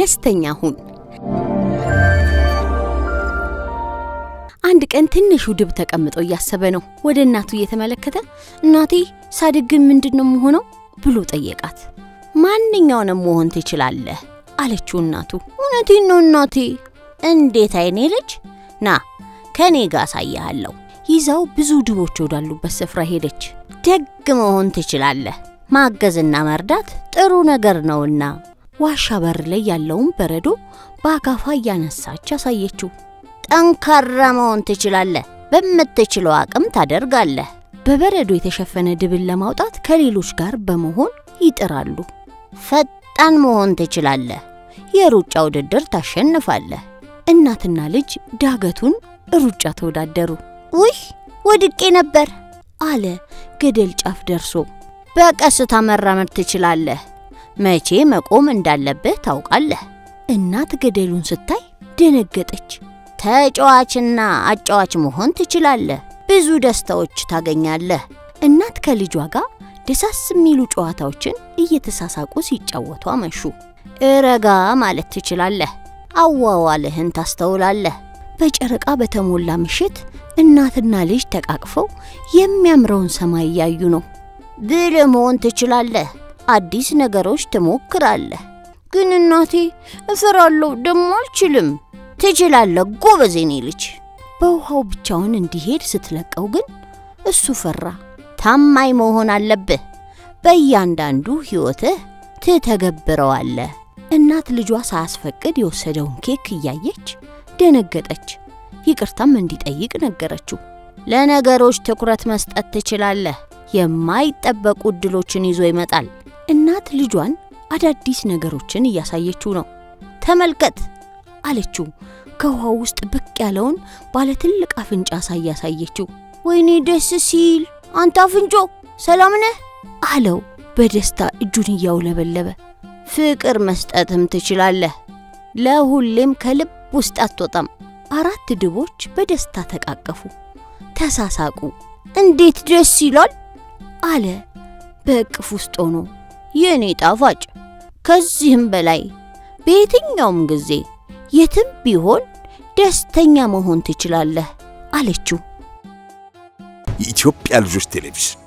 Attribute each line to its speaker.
Speaker 1: ደስተኛ ሁን አንድ ቀን ትንሹ ድብ ተቀምጦ ያሰበ ነው ወደ እናቱ እየተመለከተ እናቴ ሳድግ ምንድነው መሆነው ብሎ ጠየቃት ማንኛውንም መሆን ትችላለህ አለችው እናቱ እውነቴን ነው እናቴ እንዴት አይኔ ልጅ ና ከኔ ጋር ሳያለው ይዛው ብዙ ድቦች ወዳሉበት ስፍራ ሄደች ደግ መሆን ትችላለህ ማገዝና መርዳት ጥሩ ነገር ነውና ዋሻ በር ላይ ያለውን በረዶ በአካፋ ያነሳች አሳየችው ጠንካራ መሆን ትችላለህ በመትችለው አቅም ታደርጋለህ በበረዶ የተሸፈነ ድብን ለማውጣት ከሌሎች ጋር በመሆን ይጥራሉ ፈጣን መሆን ትችላለህ የሩጫ ውድድር ታሸንፋለህ እናትና ልጅ ዳገቱን ሩጫ ተወዳደሩ ውይ ወድቄ ነበር አለ ገደል ጫፍ ደርሶ በቀስታ መራመድ ትችላለህ መቼ መቆም እንዳለበት ታውቃለህ እናት ገደሉን ስታይ ደነገጠች ተጫዋችና አጫዋች መሆን ትችላለህ ብዙ ደስታዎች ታገኛለህ እናት ከልጇ ጋር ደሳስ የሚሉ ጨዋታዎችን እየተሳሳቁ ሲጫወቱ አመሹ እረጋ ማለት ትችላለህ አዋዋልህን ታስተውላለህ በጨረቃ በተሞላ ምሽት እናትና ልጅ ተቃቅፈው የሚያምረውን ሰማይ ያዩ ነው ብልህ መሆን ትችላለህ አዲስ ነገሮች ትሞክራለህ ግን እናቴ እፈራለሁ ደሞ አልችልም ትችላለህ ጎበዝ የኔ ልጅ በውሃው ብቻውን እንዲሄድ ስትለቀው ግን እሱ ፈራ ታማኝ መሆን አለብህ በእያንዳንዱ ህይወትህ ትተገብረዋለህ እናት ልጇ ሳያስፈቅድ የወሰደውን ኬክ እያየች ደነገጠች ይቅርታም እንዲጠይቅ ነገረችው ለነገሮች ትኩረት መስጠት ትችላለህ የማይጠበቁ ድሎችን ይዞ ይመጣል እናት ልጇን አዳዲስ ነገሮችን እያሳየችው ነው ተመልከት አለችው ከውሃው ውስጥ ብቅ ያለውን ባለ ትልቅ አፍንጫ ሳያሳየችው ወይኔ ደስ ሲል አንተ አፍንጮ ሰላም ነህ አለው በደስታ እጁን ያውለበለበ ፍቅር መስጠትም ትችላለህ ለሁሌም ከልብ ውስጥ አትወጣም አራት ድቦች በደስታ ተቃቀፉ ተሳሳቁ እንዴት ደስ ይላል አለ በእቅፍ ውስጥ ሆኖ የኔ ጣፋጭ ከዚህም በላይ በየትኛውም ጊዜ የትም ቢሆን ደስተኛ መሆን ትችላለህ አለችው
Speaker 2: የኢትዮጵያ ልጆች ቴሌቪዥን